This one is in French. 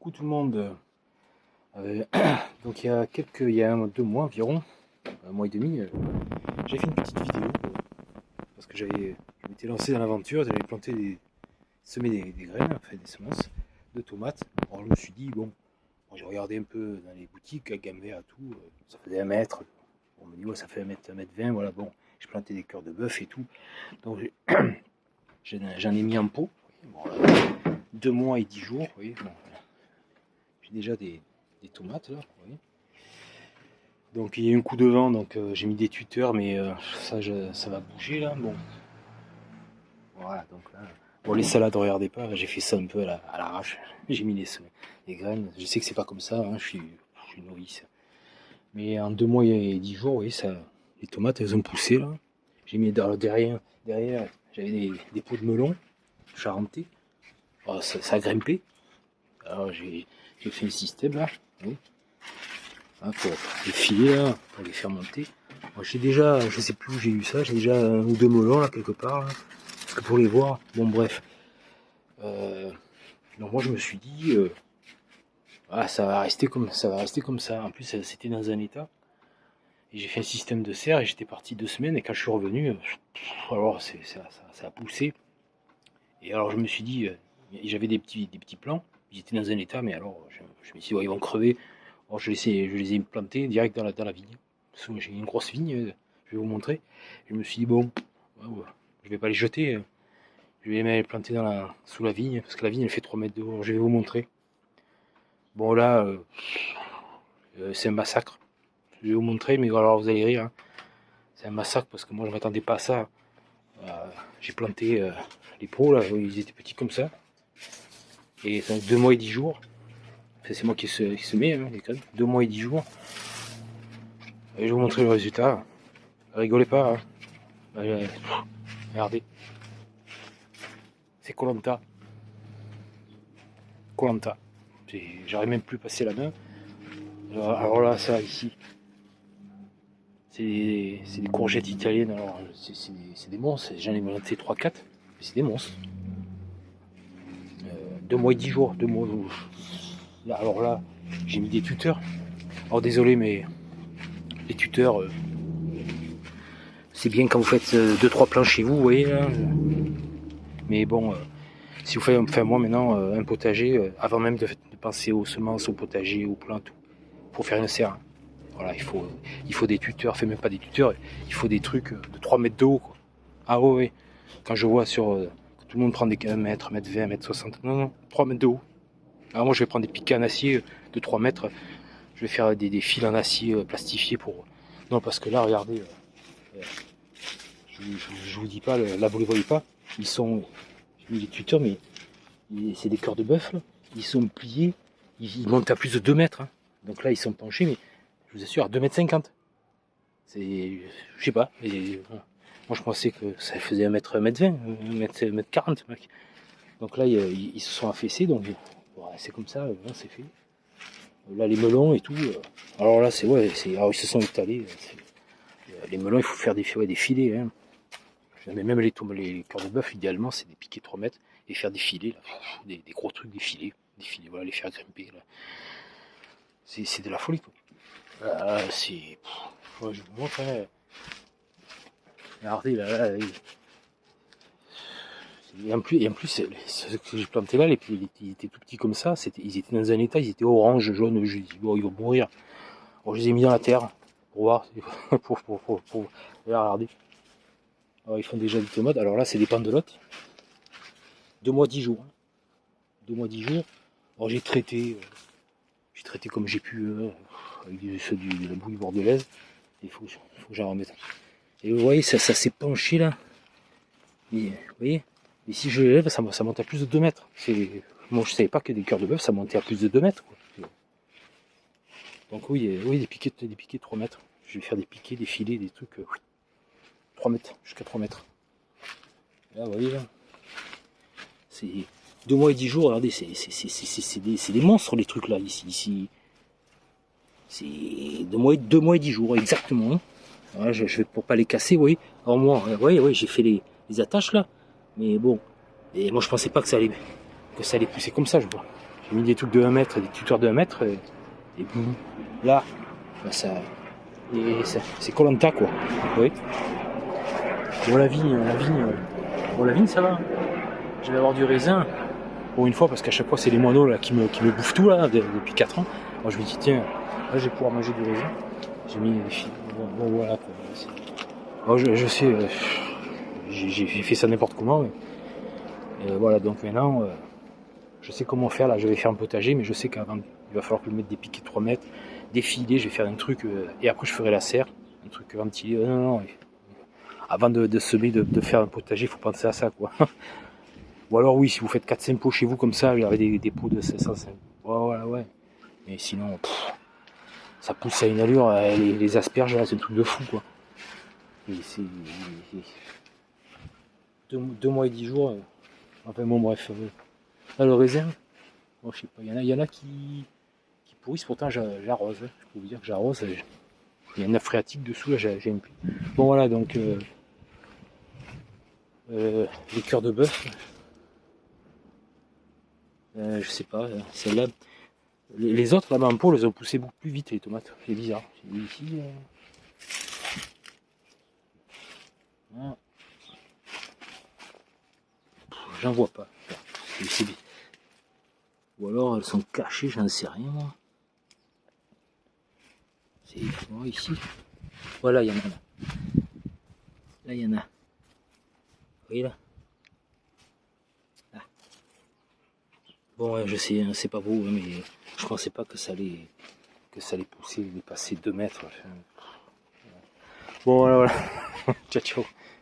Coucou tout le monde. Donc il y a 2 mois environ, un mois et demi, j'ai fait une petite vidéo parce que je m'étais lancé dans l'aventure, j'avais semé des graines, enfin des semences de tomates. Alors je me suis dit bon, j'ai regardé un peu dans les boutiques, à gamme vert et tout, ça faisait 1 mètre. On me dit ouais, ça fait 1 mètre 20, voilà bon, j'ai planté des cœurs de bœuf et tout. Donc j'en ai mis en pot. Bon, 2 mois et 10 jours, vous voyez, bon, j'ai déjà des tomates là, vous voyez. Donc il y a eu un coup de vent, donc j'ai mis des tuteurs, mais ça va bouger là, bon. Voilà, donc là, bon, les salades, regardez pas, j'ai fait ça un peu à l'arrache, j'ai mis les graines, je sais que c'est pas comme ça, hein, je suis novice. Mais en 2 mois et 10 jours, oui, les tomates elles ont poussé là. J'ai mis derrière j'avais des pots de melon charentais. Alors, ça a grimpé. Alors j'ai fait le système là, oui. Hein, pour les filer là, pour les faire monter. Moi, j'ai déjà, je sais plus où j'ai eu ça, j'ai déjà 1 ou 2 melons là quelque part, là, parce que pour les voir, bon bref. Donc moi je me suis dit, ça va rester comme ça. En plus c'était dans un état. Et j'ai fait un système de serre et j'étais parti 2 semaines et quand je suis revenu, alors ça a poussé. Et alors je me suis dit, j'avais des petits plants, ils étaient dans un état, mais alors je me suis dit, ouais, ils vont crever. Alors je les ai plantés direct dans la vigne. J'ai une grosse vigne, je vais vous montrer. Je me suis dit, bon, je vais pas les jeter, je vais les planter sous la vigne, parce que la vigne elle fait 3 mètres de haut. Je vais vous montrer. Bon là, c'est un massacre. Je vais vous montrer, mais alors vous allez rire. Hein. C'est un massacre parce que moi je m'attendais pas à ça. J'ai planté les pots là, ils étaient petits comme ça. Et ça 2 mois et 10 jours. Enfin, c'est moi qui semais hein, les graines. 2 mois et 10 jours. Et je vais vous montrer le résultat. Rigolez pas. Hein. Regardez. C'est Koh-Lanta. Koh-Lanta. J'aurais même plus passé la main. Alors là, ça ici. C'est des courgettes italiennes. Alors, c'est des monstres. J'en ai monté 3-4. C'est des monstres. 2 mois et 10 jours. 2 mois. Là, alors là, j'ai mis des tuteurs. Alors désolé, mais les tuteurs, c'est bien quand vous faites 2-3 plants chez vous, vous voyez là. Mais bon, si vous faites, enfin moi maintenant, un potager, avant même de penser aux semences, au potager, aux plants, tout, faut faire une serre. Voilà, il faut des tuteurs, enfin même pas des tuteurs, il faut des trucs de 3 mètres de haut, quoi. Ah ouais, quand je vois tout le monde prend des 1 mètre, 1 mètre 20, 1 mètre 60, non, 3 mètres de haut. Alors moi je vais prendre des piquets en acier de 3 mètres, je vais faire des fils en acier plastifiés pour... Non, parce que là, regardez, je vous dis pas, là vous les voyez pas, ils sont... J'ai mis les tuteurs, mais c'est des cœurs de bœuf, là. Ils sont pliés, ils montent à plus de 2 mètres. Hein. Donc là, ils sont penchés, mais je vous assure, à 2,50 m. C'est... Je sais pas, mais, moi je pensais que ça faisait 1 mètre 20, 1 mètre 40, mec. Donc là, ils se sont affaissés, donc voilà, c'est comme ça, c'est fait. Là, les melons et tout. Alors là, alors ils se sont étalés. Les melons, il faut faire des filets. Hein. Mais même les cœurs de bœuf, idéalement, c'est des piquets 3 mètres et faire des filets, là. Des gros trucs, des filets, voilà, les faire grimper. Là. C'est de la folie, quoi. Je vous montre. Hein. Regardez, là. Et en plus, ce que j'ai planté là, ils étaient tout petits comme ça, ils étaient dans un état, ils étaient orange, jaune, je dis, bon, ils vont mourir. Alors, je les ai mis dans la terre, pour voir, pour regardez. Alors, ils font déjà des tomates, alors là, c'est des pendelottes. 2 mois 10 jours. 2 mois 10 jours. Alors, j'ai traité comme j'ai pu, avec de la bouillie bordelaise. Il faut que j'en remette. Et vous voyez, ça s'est penché là. Et, vous voyez? Et si je l'élève, ça monte à plus de 2 mètres. Moi, je savais pas que des cœurs de bœuf, ça montait à plus de 2 mètres. Quoi. Donc oui, des piquets 3 mètres. Je vais faire des piquets, des filets, des trucs 3 mètres, jusqu'à 3 mètres. Là, vous voyez, là. C'est 2 mois et 10 jours, regardez, c'est des monstres, les trucs là, ici. C'est 2 mois et 10 jours, exactement. Voilà, je vais pour pas les casser, vous voyez. Alors moi, oui, j'ai fait les attaches là. Mais bon, et moi je pensais pas que ça allait pousser comme ça, je vois. J'ai mis des trucs de 1 mètre, des tuteurs de 1 mètre, et boum, là, ben ça, c'est Koh-Lanta quoi. Oui. Bon la vigne ça va. Je vais avoir du raisin pour une fois parce qu'à chaque fois c'est les moineaux là qui me bouffent tout là depuis 4 ans. Alors je me dis tiens, là je vais pouvoir manger du raisin. J'ai mis des fils. Bon voilà quoi. Alors, je sais, j'ai fait ça n'importe comment. Mais, voilà donc maintenant je sais comment faire là. Je vais faire un potager, mais je sais qu'avant il va falloir que je mette des piquets de 3 mètres, des filets. Je vais faire un truc et après je ferai la serre, un truc ventilé. Non. Avant de semer, de faire un potager, il faut penser à ça quoi. Ou alors oui, si vous faites 4-5 pots chez vous comme ça, avec des pots de 505. Voilà, ouais. Mais sinon, ça pousse à une allure, les asperges là, c'est un truc de fou quoi. Et c'est 2 mois et 10 jours. Enfin bon bref. Là le raisin, bon, je sais pas, il y en a qui pourrissent, pourtant j'arrose. Je peux vous dire que j'arrose. Il y a une nappe phréatique dessous, là j'ai une pluie. Bon voilà donc les cœurs de bœuf. Je sais pas, celle-là. Les autres là-bas en pot, elles ont poussé beaucoup plus vite les tomates. C'est bizarre. Ici, j'en vois pas. Ou alors elles sont cachées, j'en sais rien moi. C'est ici. Voilà, il y en a là. Là, il y en a. Vous voyez là. Bon, je sais, hein, c'est pas beau, hein, mais je pensais pas que ça allait pousser, dépasser 2 mètres. Enfin, bon, voilà. Ciao, ciao.